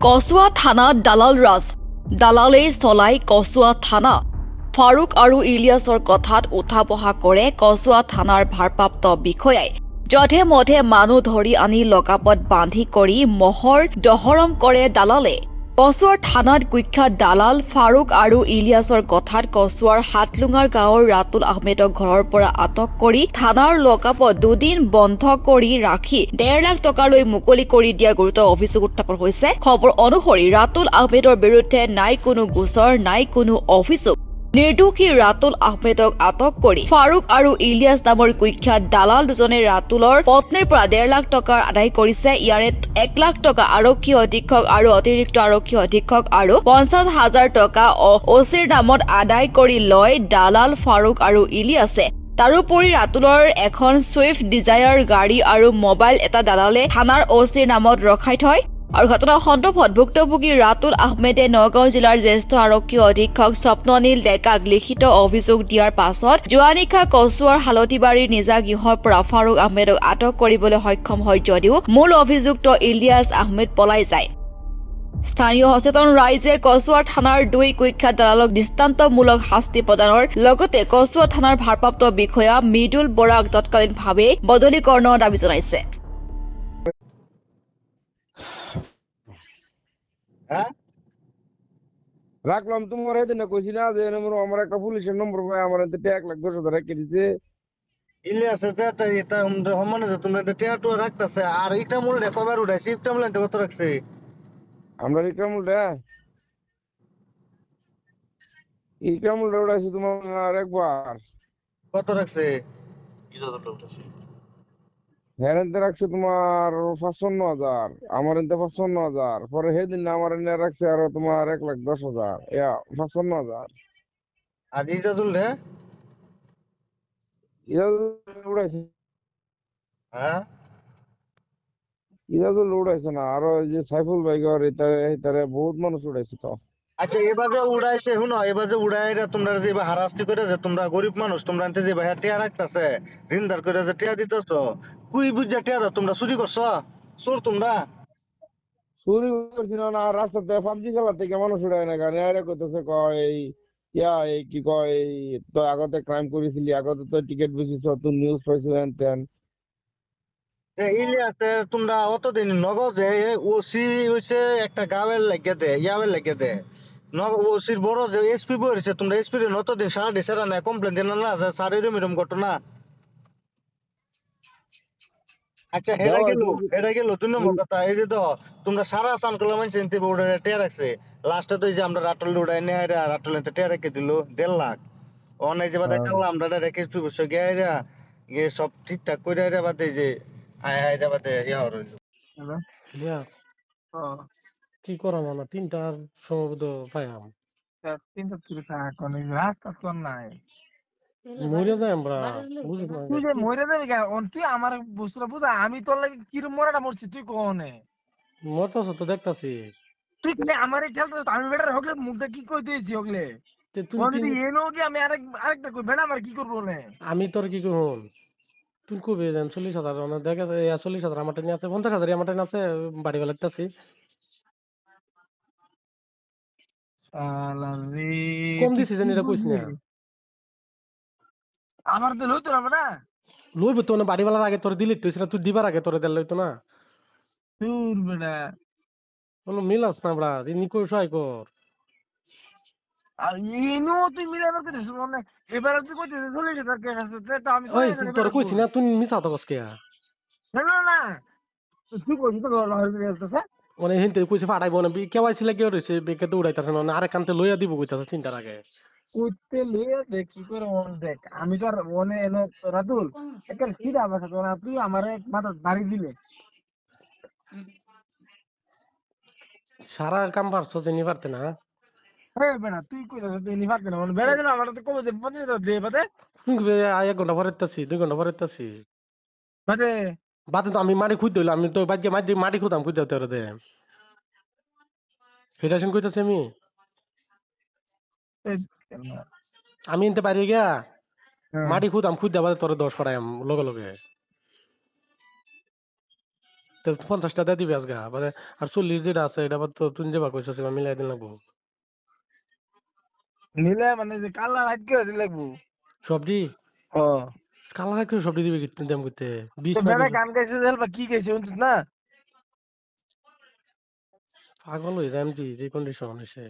কচুয়া থানাত দালাল ৰাজ দালালেই চলাই কচুৱা থানা ফাৰুক আৰু ইলিয়াছৰ কথাত উঠা বহা কৰে কচুৱা থানাৰ ভাৰপ্ৰাপ্ত বিষয়াই যধে মধে মানুহ ধৰি আনি লগাপত বান্ধি কৰি মহৰ দহৰম কৰে দালালে কচুৱাৰ থানাত কুখ্যাত দালাল ফাৰুক আৰু ইলিয়াছৰ কথাত কচুৱাৰ হাতলুঙাৰ গাঁৱৰ ৰাতুল আহমেদক ঘৰৰ পৰা আটক কৰি থানাৰ লগাপত দুদিন বন্ধ কৰি ৰাখি 1.5 লাখ টকালৈ মুকলি কৰি দিয়া গুৰুতৰ অভিযোগ উত্থাপন হৈছে। খবৰ অনুসৰি ৰাতুল আহমেদৰ বিৰুদ্ধে নাই কোনো গোচৰ নাই কোনো অভিযোগ। নিৰ্দোষী ৰাতুল আহমেদক আটক কৰি ফাৰুক আৰু ইলিয়াছ নামৰ কুখ্যাত দালাল দুজনে ৰাতুলৰ পত্নীৰ পৰা 1.5 লাখ টকা আদায় কৰিছে। ইয়াৰে 1 লাখ টকা আৰক্ষী অধীক্ষক আৰু অতিৰিক্ত আৰক্ষী অধীক্ষক আৰু 50,000 টকা অচিৰ নামত আদায় কৰি লয় দালাল ফাৰুক আৰু ইলিয়াছে। তাৰোপৰি ৰাতুলৰ এখন ছুইফট ডিজায়াৰ গাড়ী আৰু মোবাইল এটা দালালে থানাৰ অচিৰ নামত ৰখাই থয়। আৰু ঘটনা সন্দৰ্ভত ভুক্তভোগী ৰাতুল আহমেদে নগাঁও জিলাৰ জ্যেষ্ঠ আৰক্ষী অধীক্ষক স্বপ্ননীল ডেকাক লিখিত অভিযোগ দিয়াৰ পাছত যোৱা নিশা কচুৱাৰ হালধিবাৰীৰ নিজা গৃহৰ পৰা ফাৰুক আহমেদক আটক কৰিবলৈ সক্ষম হয় যদিও মূল অভিযুক্ত ইলিয়াছ আহমেদ পলাই যায়। স্থানীয় সচেতন ৰাইজে কচুৱাৰ থানাৰ 2 কুখ্যাত দালালক দৃষ্টান্তমূলক শাস্তি প্ৰদানৰ লগতে কচুৱা থানাৰ ভাৰপ্ৰাপ্ত বিষয়া মৃদুল বৰাক তৎকালীনভাৱে বদলীকৰণৰ দাবী জনাইছে। রাখলাম তোমার এদিন কইছি না যে আমার একটা পুলিশের নম্বর পাই আমার 1,10,10,000 রেখে দিছে। ইলিয়াস এটা সমানে যে তোমরা এটা টিয়াটু রাখতাছে আর এটা মূল্য কবার উঠাইছি এটা মূল্য কত রাখছে আমরা ইকরামুলটা উঠাইছি তোমার একবার কত রাখছে হেরেন্তে রাখছে তোমার 55,000 আমার এনতে 55,000 পরে সেদিন আমার এনে রাখছে আরো তোমার 1,10,000 55,000 আর ইজাজুল রে উড়াইছে হ্যাঁ ইজাজুল উড়াইছে না আরো ওই যে সাইফুল ভাইগর এটারে বহুত মানুষ উড়াইছে তো। আচ্ছা এবার যে উড়াইছে শুনো এবার যে উড়াইরা তোমরা যে হারাস্তি করে যে তোমরা গরিব মানুষ তোমরা আনতে যে ভাইয়া টিয়া রাখতাছে ঋণদার করে যে টিয়া দিতেছ কুই বুঝা টিয়া দাও তোমরা চুরি করছো চোর তোমরা চুরি করছি না রাস্তাতে পাবজি খেলা থেকে মানুষ উড়ায় না গাড়ি আরে করতেছে কয় এই কি কয় তো আগতে ক্রাইম করেছিলি আগতে তো টিকিট বেশিছ তুই নিউজ পাইছো তেন ইলিয়াসে তোমরা অতদিন নগদে ওসি হইছে একটা গাঁয়ের লাগিয়ে দে ইয়াবের লাগিয়ে দে ওসির বড় যে এসপি বইছে তোমরা এসপি রে অতদিন সারা ডিসেরা না কমপ্লেন দিন না যে স্যার এরম এরম ঘটনা। আচ্ছা হেরা গেল 2 নম্বর কথা এই যে তো তোমরা সারা আসাম কলা মানছে নিতে বড় টিয়া রাখছে লাস্টে তো এই যে আমরা রাটল উড়াই নিয়ে রাটল নিতে টিয়া রেখে দিল 1.5 লাখ অনেক যে বাদে টানলাম আমরা রেখে বসে গিয়ে সব ঠিকঠাক করে বাদে যে আয় বাদে ইয়া রইল। হ্যালো ইলিয়াস ও কি করাম না 3টার সম্ভবত পাইলাম তিনটা তুই থাক অনেক রাস্তা তো নাই মরে যাই আমরা বুঝিস না তুই যে মরে যাবি কেন তুই আমার বস্তুটা বুঝা আমি তোর লাগে কিরম মরাটা মরছি তুই কোনে মরতেছ তো দেখতাছি তুই কি আমার খেলতে আমি বেটার হকলে মুখটা কি কই দিয়েছি হকলে তুই যদি এনো কি আমি আরেকটা কই বেটা আমার কি করবো না আমি তোর কি কহন তুই কবে দেন 40,000 দেখা যায় 40,000 আমার টেনে আছে 50,000 আমার টেনে আছে বাড়ি বেলাতেছি শালা রে কম দিছিস এটা কইস না আমার তো লইতো না বেটা লইব তো না বাড়ি বেলার আগে তোর দিলি তুই সেটা তুই দিবার আগে তোর দেল লইতো না দূর বেটা বলো মিলাস না বড়া নি কই সহায় কর আর এনো তুই মিলাবার করে মানে এবারে তুই কই দিছিস 40,000 টাকা আছে তো আমি ওই 40,000 তোর কইছি না তুই মিছা তো কসকে না না না তুই কই তো লহর মানে হিনতে কইছে ফাটাইবো না কেওয়াইছি লাগে রইছে বেকে দৌড়াইতাছে না আরে কানতে লইয়া দিব কইতাছে 3টার আগে করতে লিয়ে দেখ কি করে মন দেখ আমি তো আর মনে এলো রাতুল একটা সিধা আমার সাথে না তুই আমার এক মাথা বাড়ি দিলে সারা কাম পারছো জেনি পারতে না হ্যাঁ বেটা তুই কই যাস তুই নিফাত না মানে বেড়া দিন আমার তো কবে যে পঞ্চাশ দে বাদে তুমি 1 ঘন্টা পরে তাছি 2 ঘন্টা পরে তাছি বাদে বাদে তো আমি মাটি খুঁজ দিলাম আমি তো বাদ মাটি খুঁদাম খুঁজ দিতে দে ফেডারেশন কইতাছি আমি এনতে পারি গিয়া মাটি খুঁদাম খুঁজ দেবা তোর 10 পড়াইম লগে লগে তো 50টা দিয়ে দিবি আজগা মানে আর 40 যেটা আছে এটা আবার তো তুই যে ভাগ কইছস এবার মিলাই দিন লাগবো নিলে মানে যে কালার হাইট করে দিলে লাগবো। সবজি ও কালার রাখতে সবজি দিবি কি দাম করতে 20 তো না বেড়া 20 গান গাইছে দেখ বা কি গাইছে শুনছিস না? পাগল হয়ে যাম তুই যে কন্ডিশন হইছে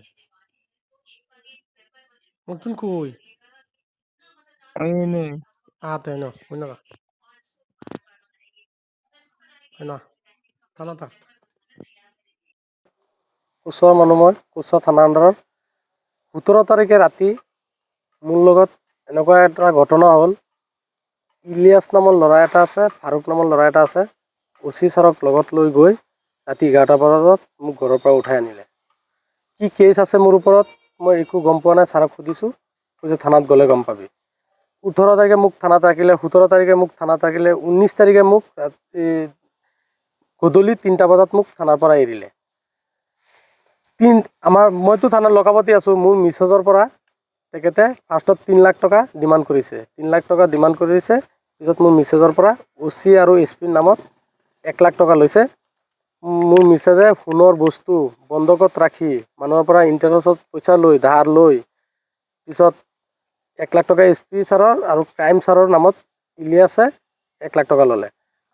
তুই কই আমি নেই। তাই না কই না কই না থানা তা কুচৰ মানুহ মই কুচৰ থানা আণ্ডাৰত 17 তাৰিখে ৰাতি মোৰ লগত এনেকুৱা এটা ঘটনা হ'ল ইলিয়াছ নামৰ ল'ৰা এটা আছে ফাৰুক নামৰ ল'ৰা এটা আছে ওচি ছাৰক লগত লৈ গৈ ৰাতি 11টা বজাত মোক ঘৰৰ পৰা উঠাই আনিলে কি কেছ আছে মোৰ ওপৰত মই একো গম পোৱা নাই ছাৰক সুধিছোঁ কৈছে থানাত গ'লে গম পাবি 18 তাৰিখে মোক থানাত ৰাখিলে 17 তাৰিখে মোক থানাত ৰাখিলে 19 তাৰিখে মোক গধূলি 3টা বজাত মোক থানাৰ পৰা এৰিলে মইতো থানাত লকাপতি আছোঁ মোৰ মিছেছৰ পৰা তেখেতে ফাৰ্ষ্টত 3 লাখ টকা ডিমাণ্ড কৰিছে 3 লাখ টকা ডিমাণ্ড কৰিছে পিছত মোৰ মিছেছৰ পৰা ওচি আৰু এছপিৰ নামত 1 লাখ টকা লৈছে মোৰ মিছেছে সোণৰ বস্তু বন্ধকত ৰাখি মানুহৰ পৰা ইণ্টাৰেষ্টত পইচা লৈ ধাৰ লৈ পিছত 1 লাখ টকা এছপি ছাৰৰ আৰু ক্ৰাইম ছাৰৰ নামত ইলিয়াছে 1 লাখ টকা ল'লে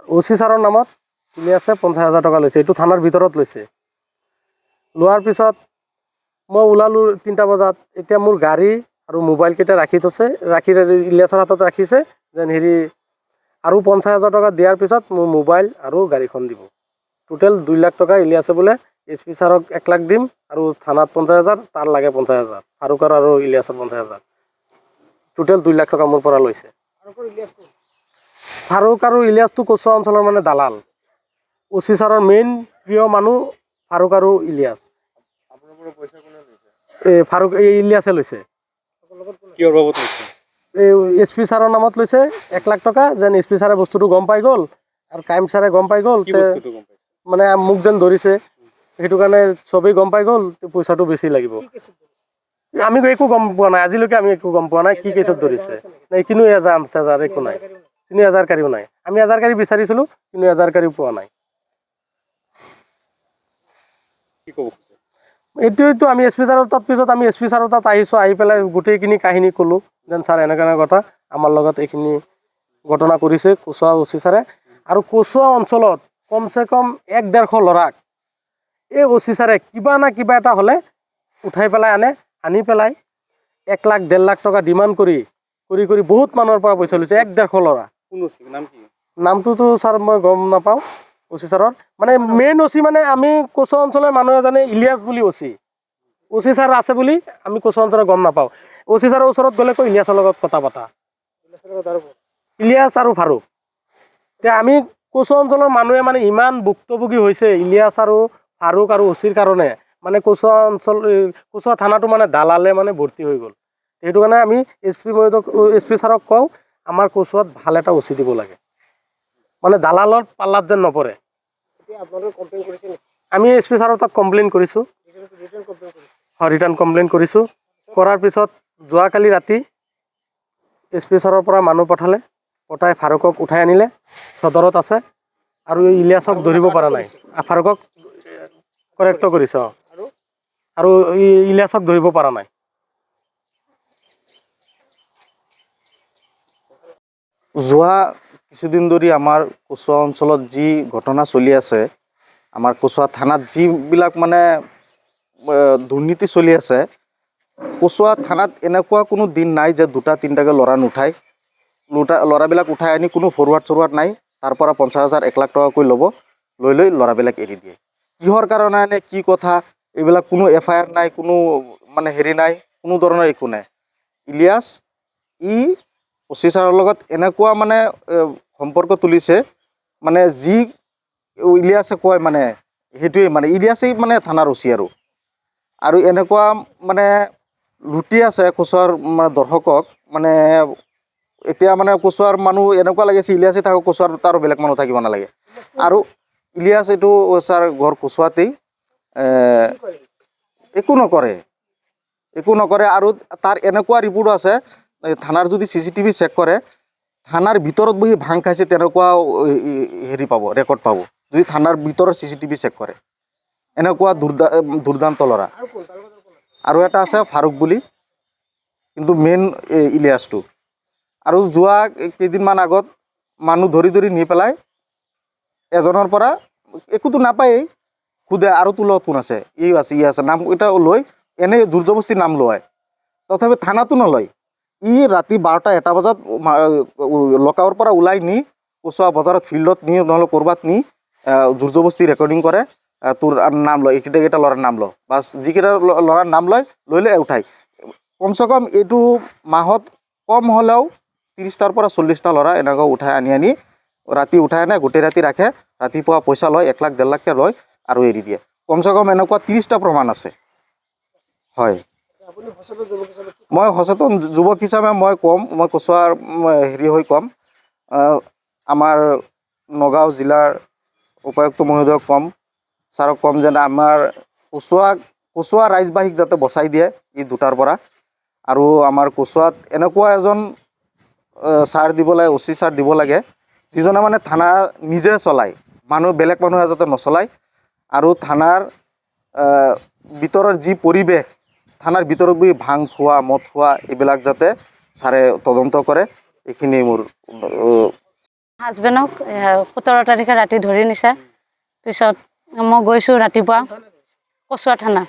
ওচি ছাৰৰ নামত ইলিয়াছে 50,000 টকা লৈছে এইটো থানাৰ ভিতৰত লৈছে লোৱাৰ পিছত মই ওলালোঁ 3টা বজাত এতিয়া মোৰ গাড়ী আৰু মোবাইল কেইটা ৰাখি থৈছে ৰাখি ইলিয়াছৰ হাতত ৰাখিছে যেন হেৰি আৰু 50,000 টকা দিয়াৰ পিছত মোৰ মোবাইল আৰু গাড়ীখন দিব টোটেল 2 লাখ টকা ইলিয়াছে বোলে এছপি ছাৰক 1 লাখ দিম আৰু থানাত 50,000 তাৰ লাগে 50,000 ফাৰুকৰ আৰু ইলিয়াছৰ 50,000 টোটেল 2 লাখ টকা মোৰ পৰা লৈছে ফাৰুক আৰু ইলিয়াছটো কচুৱা অঞ্চলৰ মানে দালাল ওচি ছাৰৰ মেইন প্ৰিয় মানুহ ফাৰুক আৰু ইলিয়াছ ফাৰুক ইলিয়াছে লৈছে কিহৰ বাবদ লৈছে এছপি ছাৰৰ নামত লৈছে 1 লাখ টকা যেন এছপি ছাৰে বস্তুটো গম পাই গ'ল আৰু ক্ৰাইম ছাৰে গম পাই গ'ল কি বস্তুটো গম পাইছে মানে মোক যেন ধৰিছে সেইটো কাৰণে চবেই গম পাই গ'ল পইচাটো বেছি লাগিব আমি একো গম পোৱা নাই আজিলৈকে আমি একো গম পোৱা নাই কি কেছত ধৰিছে নাই কিন্তু এজাৰ একো নাই কিন্তু এজাৰকাৰীও নাই আমি এজাৰকাৰী বিচাৰিছিলোঁ কিন্তু এজাৰকাৰীও পোৱা নাই কি ক'ব খুজিছে এইটোৱেতো আমি এছপি ছাৰৰ তাত পিছত আমি এছপি ছাৰৰ তাত আহিছোঁ আহি পেলাই গোটেইখিনি কাহিনী ক'লোঁ যেন ছাৰ এনেকুৱা কথা আমাৰ লগত এইখিনি ঘটনা কৰিছে কচুৱা ওচি ছাৰে আৰু কচুৱা অঞ্চলত কমচে কম 1-150 ল'ৰাক এই ওচি ছাৰে কিবা না কিবা এটা হ'লে উঠাই পেলাই আনি পেলাই 1 লাখ 1.5 লাখ টকা ডিমাণ্ড কৰি বহুত মানুহৰ পৰা পইচা লৈছে 1-150 ল'ৰা কোন ওচি নাম কি নামটোতো ছাৰ মই গম নাপাওঁ ওচি ছাৰৰ মানে মেইন ওচি মানে আমি কচুৱা অঞ্চলৰ মানুহ এজনে ইলিয়াছ বুলি ওচি ছাৰ আছে বুলি আমি কচুৱা অঞ্চলত গম নাপাওঁ ওচি ছাৰৰ ওচৰত গ'লে কৈ ইলিয়াছৰ লগত কথা পতা ইলিয়াছ আৰু ফাৰুক এতিয়া আমি কচুৱা অঞ্চলৰ মানুহে মানে ইমান ভুক্তভোগী হৈছে ইলিয়াছ আৰু ফাৰুক আৰু ওচিৰ কাৰণে মানে কচুৱা থানাটো মানে দালালে মানে ভৰ্তি হৈ গ'ল সেইটো কাৰণে আমি এছপি ছাৰক কওঁ আমাৰ কচুৱাত ভাল এটা ওচি দিব লাগে মানে দালালৰ পাল্লাত যেন নপৰে আমি এছপি ছাৰৰ তাত কমপ্লেইন কৰিছোঁ ৰিটাৰ্ণ কমপ্লেইন কৰিছোঁ কৰাৰ পিছত যোৱাকালি ৰাতি এছপি ছাৰৰ পৰা মানুহ পঠাই ফাৰুকক উঠাই আনিলে সদৰত আছে আৰু ইলিয়াছক ধৰিব পৰা নাই ফাৰুকক কৰেক্ট কৰিছে আৰু ইলিয়াছক ধৰিব পৰা নাই যোৱা কিছুদিন ধৰি আমাৰ কচুৱা অঞ্চলত যি ঘটনা চলি আছে আমাৰ কচুৱা থানাত যিবিলাক মানে দুৰ্নীতি চলি আছে কচুৱা থানাত এনেকুৱা কোনো দিন নাই যে 2-3টাকৈ ল'ৰা নুঠায় ল'ৰাবিলাক উঠাই আনি কোনো ফৰৱাৰ্ড নাই তাৰ পৰা 50,000 1 লাখ টকাকৈ ল'ব লৈ ল'ৰাবিলাক এৰি দিয়ে কিহৰ কাৰণে নে কি কথা এইবিলাক কোনো FIR নাই কোনো মানে হেৰি নাই কোনো ধৰণৰ একো নাই ইলিয়াছ ওচি ছাৰৰ লগত এনেকুৱা মানে সম্পৰ্ক তুলিছে মানে যি ইলিয়াছে কয় মানে সেইটোৱে মানে ইলিয়াছেই মানে থানাৰ ওচি আৰু এনেকুৱা মানে লুটি আছে কচুৱাৰ মানে দৰ্শকক মানে এতিয়া মানে কচুৱাৰ মানুহ এনেকুৱা লাগিছে ইলিয়াছে থাকক কচুৱাৰ আৰু বেলেগ মানুহ থাকিব নালাগে আৰু ইলিয়াছ এইটো ছাৰ ঘৰ কচুৱাতেই একো নকৰে আৰু তাৰ এনেকুৱা ৰিপৰ্ট আছে থানাৰ যদি CCTV চেক কৰে থানাৰ ভিতৰত বহি ভাং খাইছে তেনেকুৱা হেৰি পাব ৰেকৰ্ড পাব যদি থানাৰ ভিতৰৰ CCTV চেক কৰে এনেকুৱা দুৰ্দান্ত ল'ৰা আৰু এটা আছে ফাৰুক বুলি কিন্তু মেইন ইলিয়াছটো আৰু যোৱা কেইদিনমান আগত মানুহ ধৰি ধৰি নি পেলাই এজনৰ পৰা একোতো নাপায়েই খুদে আৰু তোৰ লগত কোন আছে ই আছে নাম এটা লৈ এনে জোৰ জবস্তি নাম লয় তথাপি থানাতো নলয় ই ৰাতি 12টা 1টা বজাত লকাৰৰ পৰা ওলাই নি কচুৱা বজাৰত ফিল্ডত নি নহ'লে ক'ৰবাত নি জোৰ জবস্তি ৰেকৰ্ডিং কৰে তোৰ নাম লয় এইকেইটা ল'ৰাৰ নাম লয় বাছ যিকেইটা ল'ৰাৰ নাম লয় লৈ উঠাই কমচে কম এইটো মাহত কম হ'লেও 30টাৰ পৰা 40টা ল'ৰা এনেকৈ উঠাই আনি ৰাতি উঠাই আনে গোটেই ৰাতি ৰাখে ৰাতিপুৱা পইচা লয় 1 লাখ 1.5 লাখকৈ লয় আৰু এৰি দিয়ে কমচে কম এনেকুৱা 30টা প্ৰমাণ আছে হয় মই সচেতন যুৱক হিচাপে মই ক'ম মই কচুৱাৰ হেৰি হৈ ক'ম আমাৰ নগাঁও জিলাৰ উপায়ুক্ত মহোদয়ক ক'ম ছাৰক ক'ম যেন আমাৰ কচুৱা ৰাইজবাসীক যাতে বচাই দিয়ে ই দুটাৰ পৰা আৰু আমাৰ কচুৱাত এনেকুৱা এজন ছাৰ দিব লাগে OC ছাৰ দিব লাগে যিজনে মানে থানা নিজে চলায় বেলেগ মানুহে যাতে নচলায় আৰু থানাৰ ভিতৰৰ যি পৰিৱেশ থানাৰ ভিতৰত বহি ভাং খোৱা মদ খোৱা এইবিলাক যাতে ছাৰে তদন্ত কৰে এইখিনি মোৰ হাজবেণ্ডক 17 তাৰিখে ৰাতি ধৰি নিছে পিছত মই গৈছোঁ ৰাতিপুৱা কচুৱা থানা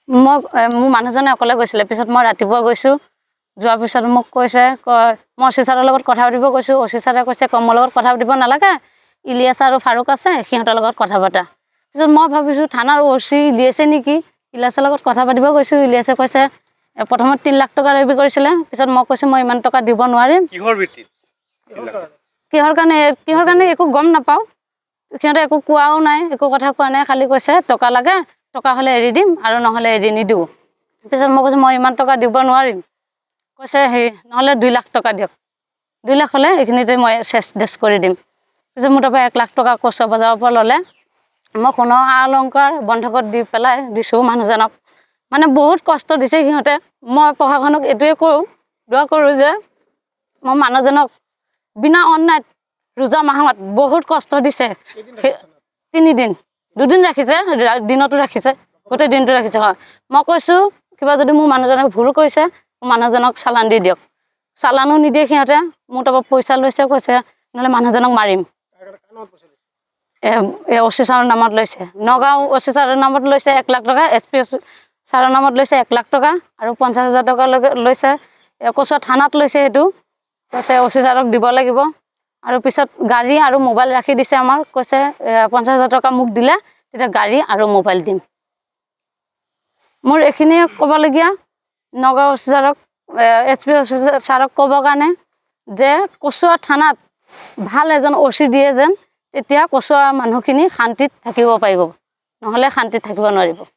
মোৰ মানুহজনে অকলে গৈছিলে পিছত মই ৰাতিপুৱা গৈছোঁ যোৱাৰ পিছত মোক কৈছে মই OC ছাৰৰ লগত কথা পাতিব কৈছোঁ OC ছাৰে কৈছে মোৰ লগত কথা পাতিব নালাগে ইলিয়াছ আৰু ফাৰুক আছে সিহঁতৰ লগত কথা পাতা পিছত মই ভাবিছোঁ থানাৰ OC ইলিয়াছে নেকি ইলিয়াছৰ লগত কথা পাতিব গৈছোঁ ইলিয়াছে কৈছে প্ৰথমত 3 লাখ টকা দাবী কৰিছিলে পিছত মই কৈছোঁ মই ইমান টকা দিব নোৱাৰিম কিহৰ ভিত্তিত কিহৰ কাৰণে একো গম নাপাওঁ সিহঁতে একো কোৱাও নাই একো কথা কোৱা নাই খালি কৈছে টকা লাগে টকা হ'লে এৰি দিম আৰু নহ'লে এৰি নিদিওঁ পিছত মই কৈছোঁ মই ইমান টকা দিব নোৱাৰিম কৈছে নহ'লে 2 লাখ টকা দিয়ক 2 লাখ হ'লে এইখিনিতে মই চেছ কৰি দিম পিছত মোৰ তাৰপৰা 1 লাখ টকা কচুৱা বজাৰৰ পৰা ল'লে মই সোণৰ অলংকাৰ বন্ধকত দি পেলাই দিছোঁ মানুহজনক মানে বহুত কষ্ট দিছে সিহঁতে মই প্ৰশাসনক এইটোৱে দোৱা কৰোঁ যে মই মানুহজনক বিনা অন্যায়ত ৰোজা মাহত বহুত কষ্ট দিছে 3 দিন 2 দিন ৰাখিছে দিনতো ৰাখিছে গোটেই দিনটো ৰাখিছে হয় মই কৈছোঁ কিবা যদি মোৰ মানুহজনে ভুল কৰিছে মানুহজনক চালান দি দিয়ক চালানো নিদিয়ে সিহঁতে মোৰ তাৰপৰা পইচা লৈছে কৈছে নহ'লে মানুহজনক মাৰিম OC ছাৰৰ নামত লৈছে নগাঁও OC ছাৰৰ নামত লৈছে 1 লাখ টকা SP ছাৰৰ নামত লৈছে 1 লাখ টকা আৰু 50,000 টকা লৈছে কচুৱা থানাত লৈছে সেইটো কৈছে OC ছাৰক দিব লাগিব আৰু পিছত গাড়ী আৰু মোবাইল ৰাখি দিছে আমাৰ কৈছে 50,000 টকা মোক দিলে তেতিয়া গাড়ী আৰু মোবাইল দিম মোৰ এইখিনিয়ে ক'বলগীয়া নগাঁও OC ছাৰক SP ছাৰক ক'বৰ কাৰণে যে কচুৱা থানাত ভাল এজন OC দিয়ে যেন তেতিয়া কচুৱা মানুহখিনি শান্তিত থাকিব পাৰিব নহ'লে শান্তিত থাকিব নোৱাৰিব